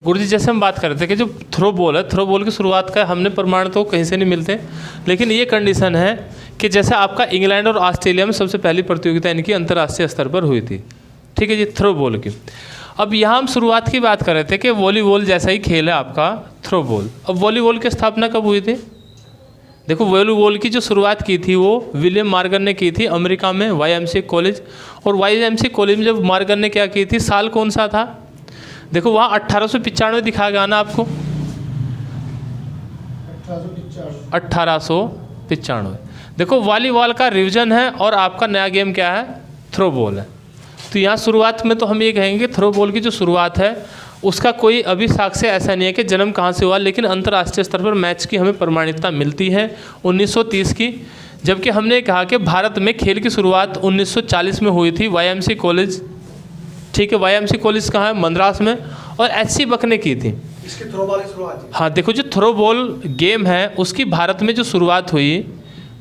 गुरुजी जैसे हम बात कर रहे थे कि जो थ्रो बॉल है, थ्रो बॉल की शुरुआत का हमने प्रमाण तो कहीं से नहीं मिलते, लेकिन ये कंडीशन है कि जैसे आपका इंग्लैंड और ऑस्ट्रेलिया में सबसे पहली प्रतियोगिता इनकी अंतर्राष्ट्रीय स्तर पर हुई थी, ठीक है जी, थ्रो बॉल की। अब यहाँ हम शुरुआत की बात कर रहे थे कि वॉलीबॉल जैसा ही खेल है आपका थ्रो बॉल। अब वॉलीबॉल की स्थापना कब हुई थी? देखो वॉलीबॉल की जो शुरुआत की थी वो विलियम मॉर्गन ने की थी अमेरिका में YMCA कॉलेज। और YMCA कॉलेज में जब मॉर्गन ने क्या की थी, साल कौन सा था? देखो वहाँ 1895 दिखाया गया ना आपको, 1895। देखो वॉलीबॉल का रिवीजन है और आपका नया गेम क्या है? थ्रो बॉल है। तो यहाँ शुरुआत में तो हम ये कहेंगे थ्रो बॉल की जो शुरुआत है उसका कोई अभी साक्ष्य ऐसा नहीं है कि जन्म कहाँ से हुआ, लेकिन अंतर्राष्ट्रीय स्तर पर मैच की हमें प्रमाणिकता मिलती है 1930 की। जबकि हमने कहा कि भारत में खेल की शुरुआत 1940 में हुई थी YMCA कॉलेज, ठीक है। YMCA कॉलेज कहाँ है? मद्रास में। और HC बक ने की थी इसकी थ्रो बॉल की शुरुआत। हाँ देखो जो थ्रो बॉल गेम है उसकी भारत में जो शुरुआत हुई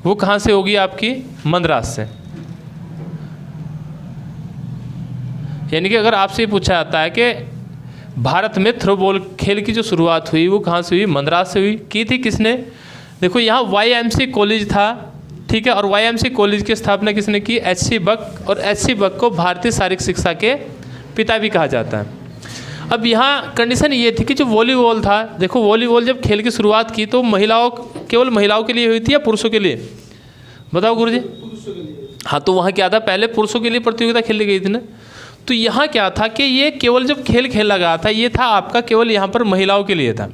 वो कहाँ से होगी? आपकी मद्रास से। यानी कि अगर आपसे ये पूछा जाता है कि भारत में थ्रो बॉल खेल की जो शुरुआत हुई वो कहाँ से हुई? मद्रास से हुई। की थी किसने? देखो यहाँ YMCA कॉलेज था, ठीक है। और YMCA कॉलेज की स्थापना किसने की? HC बक। और HC बक को भारतीय शारीरिक शिक्षा के पिता भी कहा जाता है। अब यहाँ कंडीशन ये थी कि जो वॉलीबॉल था, देखो वॉलीबॉल जब खेल की शुरुआत की तो केवल महिलाओं के लिए हुई थी या पुरुषों के लिए? बताओ गुरुजी। हाँ तो वहाँ क्या था? पहले पुरुषों के लिए प्रतियोगिता खेली गई थी ना। तो यहाँ क्या था कि ये केवल जब खेल खेला गया था ये था आपका केवल यहाँ पर महिलाओं के लिए था।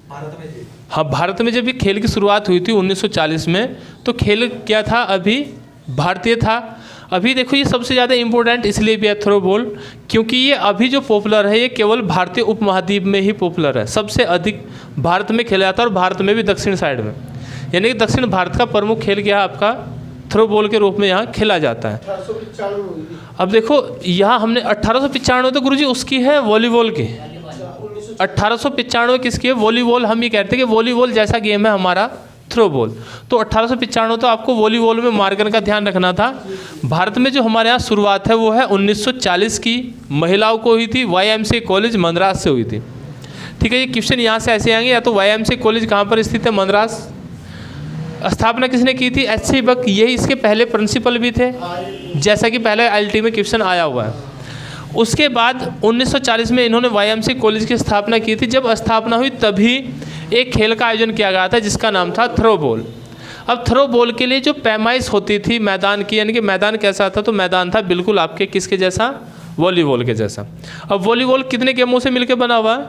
भारत में जी। हाँ भारत में जब ये खेल की शुरुआत हुई थी 1940 में तो खेल क्या था? अभी भारतीय था। अभी देखो ये सबसे ज़्यादा इम्पोर्टेंट इसलिए भी है थ्रो बॉल क्योंकि ये अभी जो पॉपुलर है ये केवल भारतीय उपमहाद्वीप में ही पॉपुलर है। सबसे अधिक भारत में खेला जाता है और भारत में भी दक्षिण साइड में, यानी कि दक्षिण भारत का प्रमुख खेल क्या है? आपका थ्रो बॉल के रूप में यहाँ खेला जाता है। 1895। अब देखो यहाँ हमने 1895 तो गुरुजी उसकी है वॉलीबॉल की, 1895 किसकी है? वॉलीबॉल। हम ये कहते हैं कि वॉलीबॉल जैसा गेम है हमारा थ्रो बॉल। तो 1895 तो आपको वॉलीबॉल में मॉर्गन का ध्यान रखना था। भारत में जो हमारे यहाँ शुरुआत है वो है 1940 की, महिलाओं को हुई थी, YMCA कॉलेज मद्रास से हुई थी, ठीक है। ये क्वेश्चन यहाँ से ऐसे आएंगे, या तो YMCA कॉलेज कहाँ पर स्थित है? मद्रास। स्थापना किसने की थी? HC बक। यही इसके पहले प्रिंसिपल भी थे, जैसा कि पहले ILT में क्वेश्चन आया हुआ है। उसके बाद 1940 में इन्होंने YMCA कॉलेज की स्थापना की थी। जब स्थापना हुई तभी एक खेल का आयोजन किया गया था जिसका नाम था थ्रो बॉल। अब थ्रो बॉल के लिए जो पैमाइश होती थी मैदान की, यानी कि मैदान कैसा था? तो मैदान था बिल्कुल आपके किसके जैसा? वॉलीबॉल के जैसा। अब वॉलीबॉल कितने गेमों से मिलकर बना हुआ है?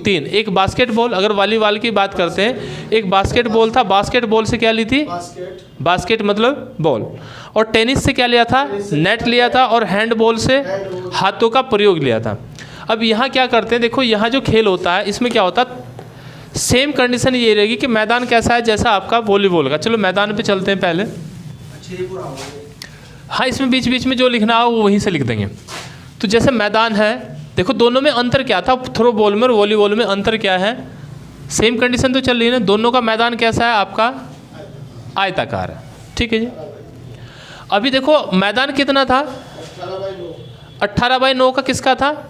तीन। एक बास्केटबॉल, अगर वॉलीबॉल की बात करते हैं, एक बास्केटबॉल था। बास्केटबॉल से क्या ली थी? बास्केट मतलब बॉल। और टेनिस से क्या लिया था? नेट लिया था। और हैंडबॉल से हाथों का प्रयोग लिया था। अब यहाँ क्या करते हैं, देखो यहाँ जो खेल होता है इसमें क्या होता है, सेम कंडीशन ये रहेगी कि मैदान कैसा है जैसा आपका वॉलीबॉल का। चलो मैदान पे चलते हैं पहले। हाँ इसमें बीच बीच में जो लिखना हो वो वहीं से लिख देंगे। तो जैसे मैदान है, देखो दोनों में अंतर क्या था? थ्रो बॉल में और वॉलीबॉल में अंतर क्या है? सेम कंडीशन तो चल रही है ना। दोनों का मैदान कैसा है? आपका आयताकार है, ठीक है जी। अभी देखो मैदान कितना था? 18x9 का किसका था?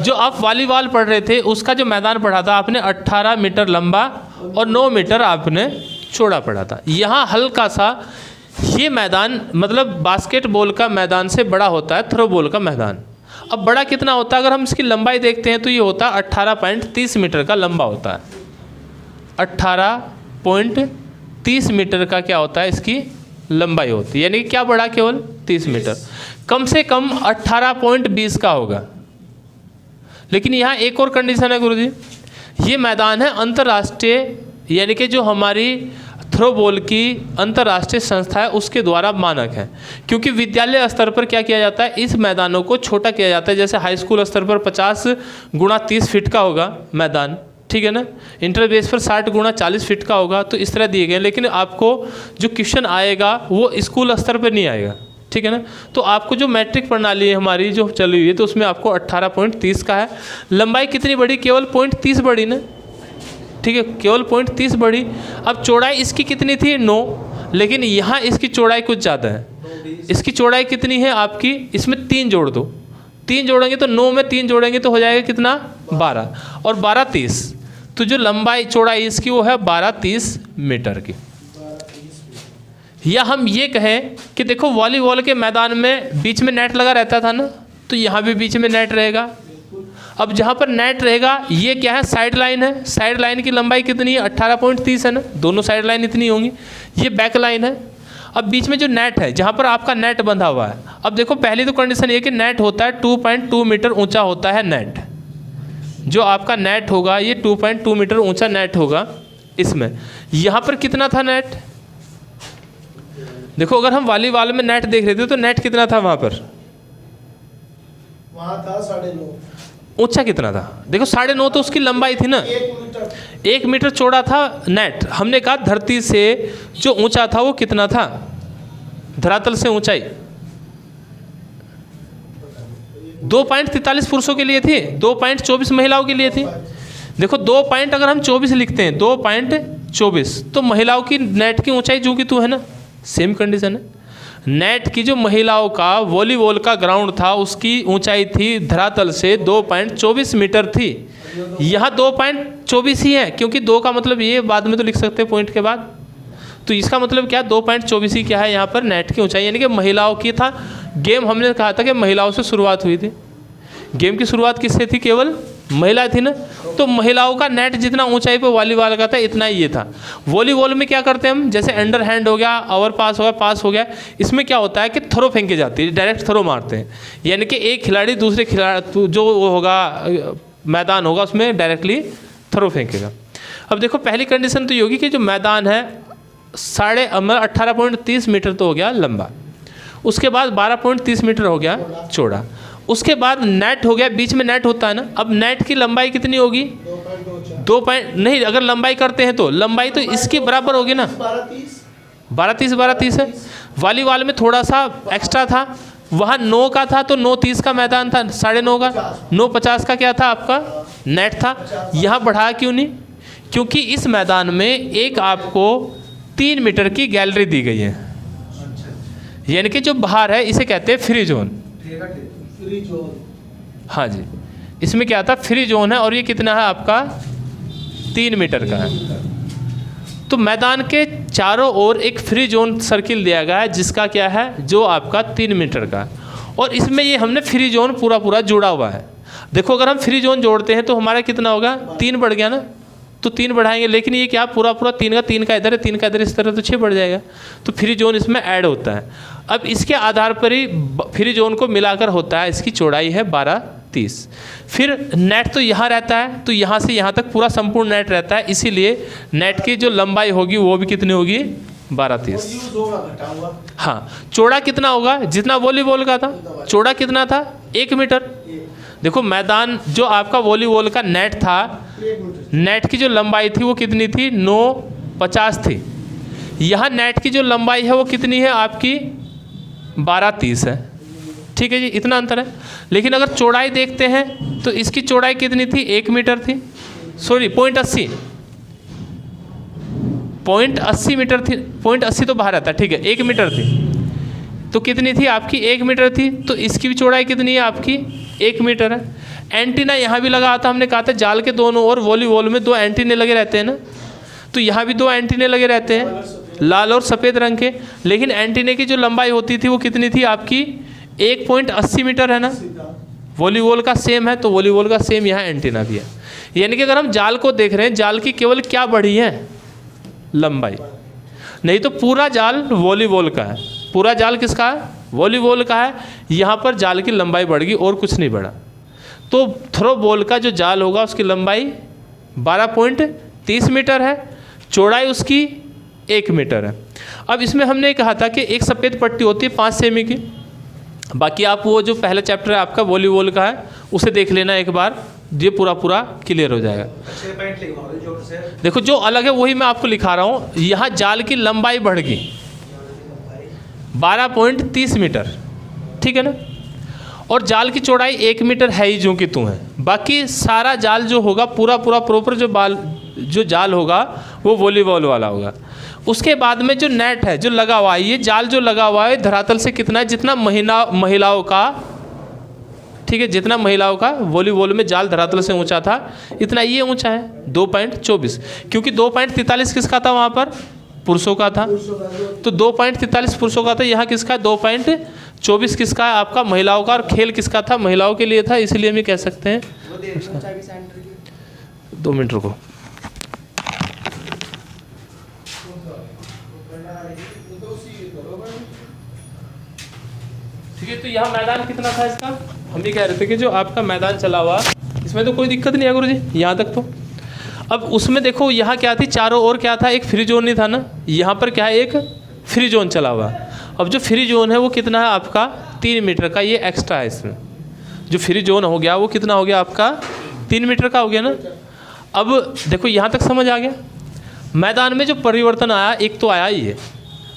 जो आप वॉलीबॉल पढ़ रहे थे उसका जो मैदान पढ़ा था आपने 18 मीटर लंबा और 9 मीटर आपने चौड़ा पढ़ा था। यहाँ हल्का सा ये मैदान मतलब बास्केटबॉल का मैदान से बड़ा होता है थ्रो बॉल का मैदान। अब बड़ा कितना होता है? अगर हम इसकी लंबाई देखते हैं तो ये होता है 18.30 मीटर का लंबा होता है। 18.30 मीटर का क्या होता है? इसकी लंबाई होती है, यानी कि क्या बड़ा? केवल 30 मीटर। कम से कम 18.20 का होगा। लेकिन यहाँ एक और कंडीशन है गुरुजी, ये मैदान है अंतर्राष्ट्रीय, यानी कि जो हमारी थ्रो बॉल की अंतर्राष्ट्रीय संस्था है उसके द्वारा मानक है। क्योंकि विद्यालय स्तर पर क्या किया जाता है, इस मैदानों को छोटा किया जाता है। जैसे हाई स्कूल स्तर पर 50 गुणा 30 फीट का होगा मैदान, ठीक है ना। इंटर बेस पर 60 गुणा 40 फीट का होगा। तो इस तरह दिए गए, लेकिन आपको जो क्वेश्चन आएगा वो स्कूल स्तर पर नहीं आएगा, ठीक है ना। तो आपको जो मैट्रिक प्रणाली है हमारी जो चली हुई है तो उसमें आपको 18.30 का है। लंबाई कितनी बढ़ी? केवल 0.30 बढ़ी ना, ठीक है, केवल 0.30 बढ़ी। अब चौड़ाई इसकी कितनी थी? 9, लेकिन यहाँ इसकी चौड़ाई कुछ ज़्यादा है। इसकी चौड़ाई कितनी है आपकी? इसमें 3 जोड़ दो 3 जोड़ेंगे तो 9 में 3 जोड़ेंगे तो हो जाएगा कितना 12, और 12 30, तो जो लंबाई चौड़ाई इसकी वो है 12 30 मीटर की। या हम ये कहें कि देखो वॉलीबॉल के मैदान में बीच में नेट लगा रहता था ना, तो यहाँ भी बीच में नेट रहेगा। अब जहाँ पर नेट रहेगा ये क्या है, साइड लाइन है। साइड लाइन की लंबाई कितनी है 18.30 है ना, दोनों साइड लाइन इतनी होंगी। ये बैक लाइन है। अब बीच में जो नेट है जहाँ पर आपका नेट बंधा हुआ है, अब देखो पहली तो कंडीशन ये कि नेट होता है 2.2 मीटर ऊंचा होता है नेट। जो आपका नेट होगा ये 2.2 मीटर ऊंचा नेट होगा। इसमें यहाँ पर कितना था नेट, देखो अगर हम वॉलीबॉल में नेट देख रहे थे तो नेट कितना था वहाँ पर, वहाँ था 9.5, ऊंचा कितना था, देखो 9.5 तो उसकी लंबाई थी ना, 1 मीटर चौड़ा था नेट। हमने कहा धरती से जो ऊंचा था वो कितना था, धरातल से ऊंचाई 2.43 पुरुषों के लिए थी, 2.24 महिलाओं के लिए थी। देखो 2 पॉइंट अगर हम 24 लिखते हैं 2.24, तो महिलाओं की नेट की ऊंचाई जो कि तू है ना, सेम कंडीशन है। नेट की जो महिलाओं का वॉलीबॉल का ग्राउंड था उसकी ऊंचाई थी धरातल से 2.24 मीटर थी। यहाँ 2.24 ही है, क्योंकि 2 का मतलब ये बाद में तो लिख सकते हैं पॉइंट के बाद, तो इसका मतलब क्या 2.24 ही क्या है यहाँ पर नेट की ऊंचाई, यानी कि महिलाओं की था। गेम हमने कहा था कि महिलाओं से शुरुआत हुई थी, गेम की शुरुआत किससे थी, केवल महिला थी ना, तो महिलाओं का नेट जितना ऊंचाई पे वॉलीबॉल का था इतना ही ये था। वॉलीबॉल में क्या करते हैं हम, जैसे अंडर हैंड हो गया, ओवर पास हो गया, पास हो गया, इसमें क्या होता है कि थ्रो फेंकी जाती है, डायरेक्ट थ्रो मारते हैं, यानी कि एक खिलाड़ी दूसरे खिलाड़ी जो वो होगा मैदान होगा उसमें डायरेक्टली थ्रो फेंकेगा। अब देखो पहली कंडीशन तो ये होगी कि जो मैदान है 18.30 मीटर तो हो गया लंबा, उसके बाद 12.30 मीटर हो गया चौड़ा, उसके बाद नेट हो गया, बीच में नेट होता है ना। अब नेट की लंबाई कितनी होगी, 2 पॉइंट नहीं, अगर लंबाई करते हैं तो लंबाई तो इसके बराबर होगी ना, 12 30 है। वॉलीबॉल में थोड़ा सा एक्स्ट्रा था, वहाँ 9 का था तो 9.30 का मैदान था, 9.5 का, 9.50 का क्या था आपका नेट था। यहाँ बढ़ा क्यों नहीं, क्योंकि इस मैदान में एक आपको 3 मीटर की गैलरी दी गई है, यानी कि जो बाहर है इसे कहते हैं फ्री जोन। हाँ जी, इसमें क्या था फ्री जोन है, और ये कितना है आपका 3 मीटर का है। तो मैदान के चारों ओर एक फ्री जोन सर्किल दिया गया है जिसका क्या है, जो आपका 3 मीटर का, और इसमें ये हमने फ्री जोन पूरा जुड़ा हुआ है। देखो अगर हम फ्री जोन जोड़ते हैं तो हमारा कितना होगा, 3 बढ़ गया ना, तो 3 बढ़ाएंगे, लेकिन ये क्या पूरा 3 का इधर है, 3 का इधर, इस तरह तो 6 बढ़ जाएगा, तो फ्री जोन इसमें ऐड होता है। अब इसके आधार पर ही फ्री जोन को मिलाकर होता है, इसकी चौड़ाई है 12.30। फिर नेट तो यहाँ रहता है, तो यहाँ से यहाँ तक पूरा संपूर्ण नेट रहता है, इसीलिए नेट की जो लंबाई होगी वो भी कितनी होगी 12.30। हाँ, चौड़ा कितना होगा, जितना वॉलीबॉल का था, चौड़ा कितना था 1 मीटर। देखो मैदान जो आपका वॉलीबॉल का नेट था, नेट की जो लंबाई थी वो कितनी थी 9.50 थी। यहाँ नेट की जो लंबाई है वो कितनी है आपकी 12.30 है, ठीक है जी, इतना अंतर है। लेकिन अगर चौड़ाई देखते हैं तो इसकी चौड़ाई कितनी थी 1 मीटर थी, सॉरी 0.80 मीटर थी, 0.80 तो बाहर आता है, ठीक है 1 मीटर थी, तो कितनी थी आपकी 1 मीटर थी, तो इसकी भी चौड़ाई कितनी है आपकी 1 मीटर है। एंटीना यहाँ भी लगा था, हमने कहा था जाल के दोनों ओर वॉलीबॉल में 2 एंटीने लगे रहते हैं ना, तो यहाँ भी 2 एंटीने लगे रहते हैं, लाल और सफ़ेद रंग के। लेकिन एंटीने की जो लंबाई होती थी वो कितनी थी आपकी 1.80 मीटर है ना, वॉलीबॉल का सेम है, तो वॉलीबॉल का सेम यहाँ एंटीना भी है। यानी कि अगर हम जाल को देख रहे हैं, जाल की केवल क्या बढ़ी है लंबाई, नहीं तो पूरा जाल वॉलीबॉल का है, पूरा जाल किसका है वॉलीबॉल का है। यहाँ पर जाल की लंबाई बढ़ गई और कुछ नहीं बढ़ा। तो थ्रो बॉल का जो जाल होगा उसकी लंबाई 12.30 मीटर है, चौड़ाई उसकी 1 मीटर है। अब इसमें हमने कहा था कि एक सफ़ेद पट्टी होती है 5 सेमी की, बाकी आप वो जो पहला चैप्टर है आपका वॉलीबॉल का है उसे देख लेना एक बार, ये पूरा क्लियर हो जाएगा। देखो जो अलग है वही मैं आपको लिखा रहा हूँ। यहाँ जाल की लंबाई बढ़ गई 12.30 मीटर, ठीक है ना, और जाल की चौड़ाई 1 मीटर है ही जो कि तू है। बाकी सारा जाल जो होगा पूरा प्रॉपर जो जाल होगा वो वॉलीबॉल वाला होगा। उसके बाद में जो नेट है जो लगा हुआ है, ये जाल जो लगा हुआ है धरातल से कितना है, जितना महिलाओं का, ठीक है, जितना महिलाओं का वॉलीबॉल में जाल धरातल से ऊंचा था इतना ये ऊंचा है 2.24, क्योंकि 2.43 किसका था वहाँ पर, पुरुषों का था। तो 2.43 पुरुषों का था, यहाँ किसका 2.24 किसका है आपका, महिलाओं का। और खेल किसका था, महिलाओं के लिए था, इसलिए हम ये कह सकते हैं। 2 मिनट रुको। ठीक है, तो यहाँ मैदान कितना था इसका, हम ये कह रहे थे कि जो आपका मैदान चला हुआ इसमें तो कोई दिक्कत नहीं है गुरु जी, यहाँ तक तो। अब उसमें देखो यहाँ क्या थी, चारों ओर क्या था, एक फ्री जोन नहीं था ना, यहाँ पर क्या है, एक फ्री जोन चला हुआ। अब जो फ्री जोन है वो कितना है आपका 3 मीटर का, ये एक्स्ट्रा है इसमें। जो फ्री जोन हो गया वो कितना हो गया आपका 3 मीटर का हो गया ना। अब देखो यहाँ तक समझ आ गया। मैदान में जो परिवर्तन आया, एक तो आया ही है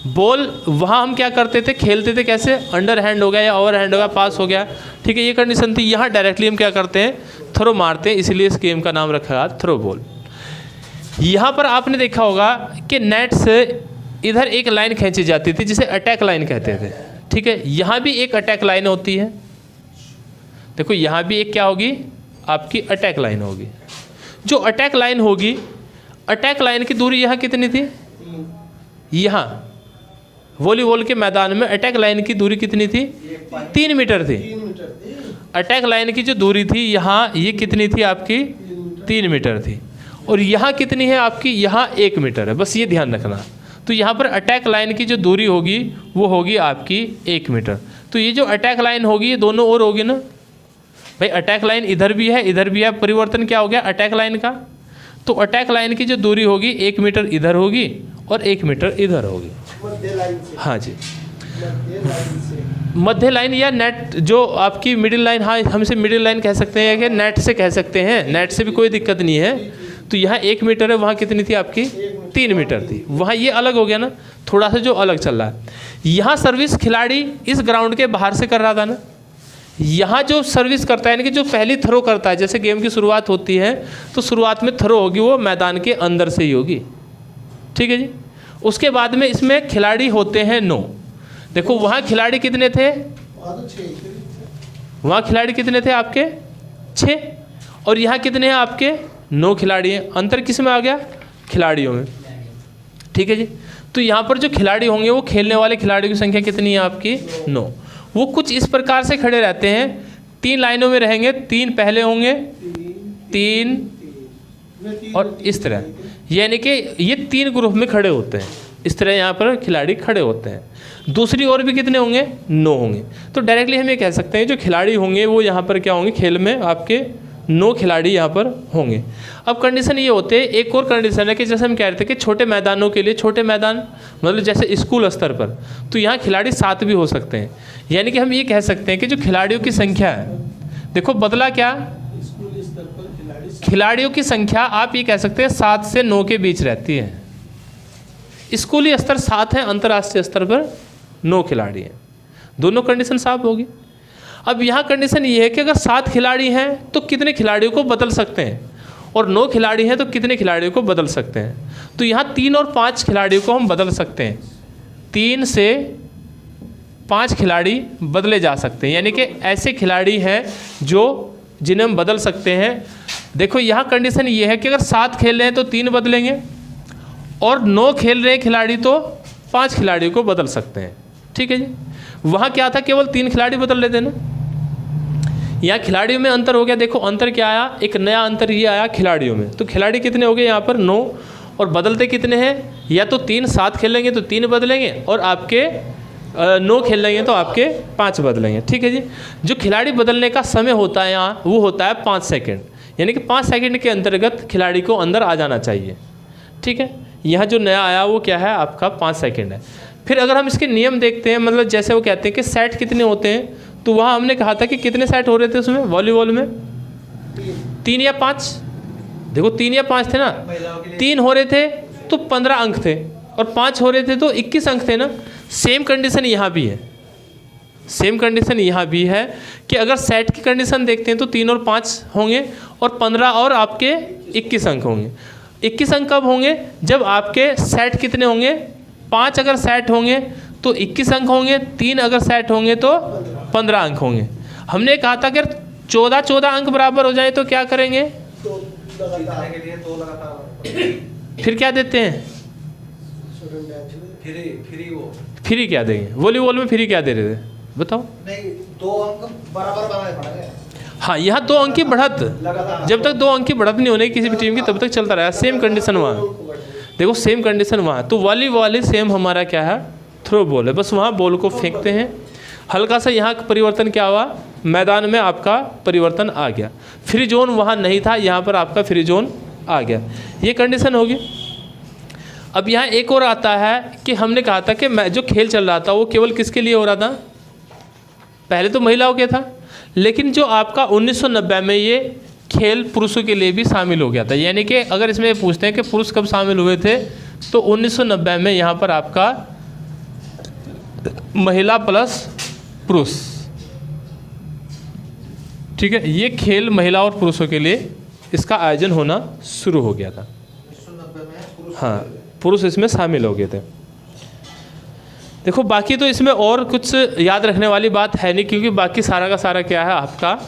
बॉल, वहाँ हम क्या करते थे, खेलते थे कैसे, अंडर हैंड हो गया या ओवर हैंड हो गया, पास हो गया, ठीक है, ये कंडीशन थी। यहाँ डायरेक्टली हम क्या करते हैं, थ्रो मारते हैं, इसलिए इस गेम का नाम रखा गया थ्रो बॉल। यहाँ पर आपने देखा होगा कि नेट से इधर एक लाइन खींची जाती थी जिसे अटैक लाइन कहते थे, ठीक है। यहाँ भी एक अटैक लाइन होती है, देखो यहाँ भी एक क्या होगी आपकी अटैक लाइन होगी। जो अटैक लाइन होगी, अटैक लाइन की दूरी यहाँ कितनी थी, यहाँ वॉलीबॉल के मैदान में अटैक लाइन की दूरी कितनी थी, 3 मीटर थी। अटैक लाइन की जो दूरी थी यहाँ, ये कितनी थी आपकी 3 मीटर थी। और यहाँ कितनी है आपकी, यहाँ 1 मीटर है, बस ये ध्यान रखना। तो यहाँ पर अटैक लाइन की जो दूरी होगी वो होगी आपकी 1 मीटर। तो ये जो अटैक लाइन होगी ये दोनों ओर होगी ना भाई, अटैक लाइन इधर भी है इधर भी है, परिवर्तन क्या हो गया अटैक लाइन का। तो अटैक लाइन की जो दूरी होगी 1 मीटर इधर होगी और 1 मीटर इधर होगी। हाँ जी, मध्य लाइन या नेट जो आपकी मिडिल लाइन, हाँ हम इसे मिडिल लाइन कह सकते हैं कि नेट से कह सकते हैं, नेट से भी कोई दिक्कत नहीं है। तो यहाँ 1 मीटर है, वहाँ कितनी थी आपकी 3 मीटर थी। वहाँ ये अलग हो गया ना, थोड़ा सा जो अलग चल रहा है। यहाँ सर्विस खिलाड़ी इस ग्राउंड के बाहर से कर रहा था ना, यहाँ जो सर्विस करता है यानी कि जो पहली थ्रो करता है, जैसे गेम की शुरुआत होती है तो शुरुआत में थ्रो होगी वो मैदान के अंदर से ही होगी, ठीक है जी। उसके बाद में इसमें खिलाड़ी होते हैं 9। देखो वहाँ खिलाड़ी कितने थे, वहाँ खिलाड़ी कितने थे आपके 6, और यहाँ कितने हैं आपके 9 खिलाड़ी हैं। अंतर किस में आ गया, खिलाड़ियों में, ठीक है जी। तो यहाँ पर जो खिलाड़ी होंगे वो खेलने वाले खिलाड़ियों की संख्या कितनी है आपकी 9। वो कुछ इस प्रकार से खड़े रहते हैं, 3 लाइनों में रहेंगे, 3 पहले होंगे 3 और इस तरह, यानी कि ये 3 ग्रुप में खड़े होते हैं। इस तरह यहाँ पर खिलाड़ी खड़े होते हैं। दूसरी ओर भी कितने होंगे 9 होंगे। तो डायरेक्टली हम ये कह सकते हैं जो खिलाड़ी होंगे वो यहाँ पर क्या होंगे, खेल में आपके 9 खिलाड़ी यहाँ पर होंगे। अब कंडीशन ये होते हैं, एक और कंडीशन है कि जैसे हम कह रहे थे कि छोटे मैदानों के लिए, छोटे मैदान मतलब जैसे स्कूल स्तर पर, तो यहाँ खिलाड़ी 7 भी हो सकते हैं। यानी कि हम ये कह सकते हैं कि जो खिलाड़ियों की संख्या है, देखो बदला क्या, खिलाड़ियों की संख्या आप ये कह सकते हैं 7 से 9 के बीच रहती है। स्कूली स्तर 7 है, अंतर्राष्ट्रीय स्तर पर 9 खिलाड़ी हैं। दोनों कंडीशन साफ होगी। अब यहाँ कंडीशन ये है कि अगर 7 खिलाड़ी हैं तो कितने खिलाड़ियों को बदल सकते हैं, और 9 खिलाड़ी हैं तो कितने खिलाड़ियों को बदल सकते हैं। तो यहाँ 3 और 5 खिलाड़ियों को हम बदल सकते हैं, 3 से 5 खिलाड़ी बदले जा सकते हैं। यानी कि ऐसे खिलाड़ी हैं जो जिन्हें हम बदल सकते हैं। देखो यहाँ कंडीशन ये है कि अगर 7 खेल रहे हैं तो 3 बदलेंगे, और 9 खेल रहे हैं खिलाड़ी तो 5 खिलाड़ियों को बदल सकते हैं, ठीक है जी। वहाँ क्या था, केवल 3 खिलाड़ी बदल लेते ना। यहाँ खिलाड़ियों में अंतर हो गया। देखो अंतर क्या आया, एक नया अंतर ये आया खिलाड़ियों में। तो खिलाड़ी कितने हो गए यहाँ पर 9, और बदलते कितने हैं, या तो 3 7 खेलेंगे तो 3 बदलेंगे, और आपके 9 खेल लेंगे तो आपके 5 बदलेंगे, ठीक है जी। जो खिलाड़ी बदलने का समय होता है यहाँ वो होता है 5 सेकेंड, यानी कि 5 सेकेंड के अंतर्गत खिलाड़ी को अंदर आ जाना चाहिए, ठीक है। यहाँ जो नया आया वो क्या है आपका 5 सेकेंड है। फिर अगर हम इसके नियम देखते हैं, मतलब जैसे वो कहते हैं कि सेट कितने होते हैं, तो वहाँ हमने कहा था कि कितने सेट हो रहे थे उसमें वॉलीबॉल में 3 या 5। देखो 3 या 5 थे ना, 3 हो रहे थे तो 15 अंक थे, और 5 हो रहे थे तो 21 अंक थे ना। सेम कंडीशन यहाँ भी है, सेम कंडीशन यहाँ भी है कि अगर सेट की कंडीशन देखते हैं तो 3 और 5 होंगे, और 15 और आपके 21 अंक होंगे। 21 अंक कब होंगे, जब आपके सेट कितने होंगे, 5 अगर सेट होंगे तो 21 अंक होंगे, 3 अगर सेट होंगे तो 15 अंक होंगे। हमने कहा था कि 14 अंक बराबर हो जाए तो क्या करेंगे? तो लगातार के लिए तो लगातार फिर क्या देते हैं? फ्री वो फ्री क्या देंगे? वॉलीबॉल में फ्री क्या दे रहे थे बताओ? नहीं, 2 अंक बराबर बनाए पड़ेंगे हाँ, यहाँ 2 अंक की बढ़त, लगातार। जब तक 2 अंक की बढ़त नहीं होने किसी भी टीम की तब तक चलता रहेगा। सेम कंडीशन वहाँ, देखो सेम कंडीशन वहाँ। तो वॉलीबॉल सेम हमारा क्या है? थ्रो बॉल है। बस वहाँ बॉल को फेंकते हैं। हल्का सा यहाँ परिवर्तन क्या हुआ? मैदान में आपका परिवर्तन आ गया। फ्री जोन वहाँ नहीं था, यहाँ पर आपका फ्री जोन आ गया। ये कंडीशन होगी। अब यहाँ एक और आता है कि हमने कहा था कि जो खेल चल रहा था वो केवल किसके लिए हो रहा था? पहले तो महिलाओं के था, लेकिन जो आपका 1990 में ये खेल पुरुषों के लिए भी शामिल हो गया था। यानी कि अगर इसमें पूछते हैं कि पुरुष कब शामिल हुए थे, तो 1990 में यहाँ पर आपका महिला प्लस पुरुष, ठीक है, ये खेल महिला और पुरुषों के लिए इसका आयोजन होना शुरू हो गया था। 1990 में पुरुष हाँ, पुरुष इसमें शामिल हो गए थे। देखो बाकी तो इसमें और कुछ याद रखने वाली बात है नहीं, क्योंकि बाकी सारा का सारा क्या है आपका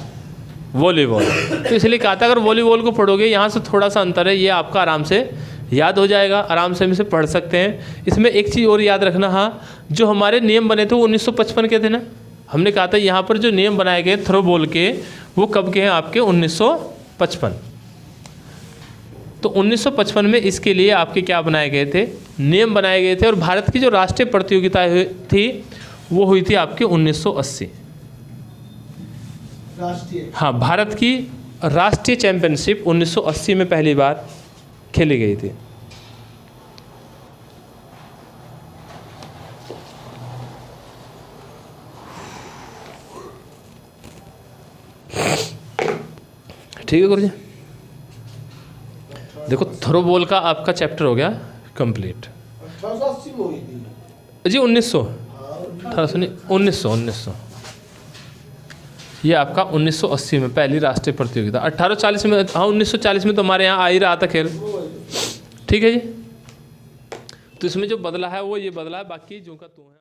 वॉलीबॉल। तो इसलिए कहा था अगर वॉलीबॉल को पढ़ोगे यहाँ से थोड़ा सा अंतर है, ये आपका आराम से याद हो जाएगा, आराम से हम इसे पढ़ सकते हैं। इसमें एक चीज़ और याद रखना, हाँ, जो हमारे नियम बने थे वो 1955 के थे ना। हमने कहा था यहाँ पर जो नियम बनाए गए थ्रो बॉल के वो कब के हैं? आपके 1955। तो 1955 में इसके लिए आपके क्या बनाए गए थे? नियम बनाए गए थे। और भारत की जो राष्ट्रीय प्रतियोगिता थी वो हुई थी आपके 1980। राष्ट्रीय, हाँ, भारत की राष्ट्रीय चैंपियनशिप 1980 में पहली बार खेली गई थी। ठीक है गुरुजी, देखो थ्रो बॉल का आपका चैप्टर हो गया कंप्लीट। 1880 में हुई थी जी 1900, हाँ, 1900 ये आपका 1980 में पहली राष्ट्रीय प्रतियोगिता। 1840 में, हाँ 1940 में तो हमारे यहाँ आ ही रहा था खेल। ठीक है जी, तो इसमें जो बदला है वो ये बदला है, बाकी जो का तू है।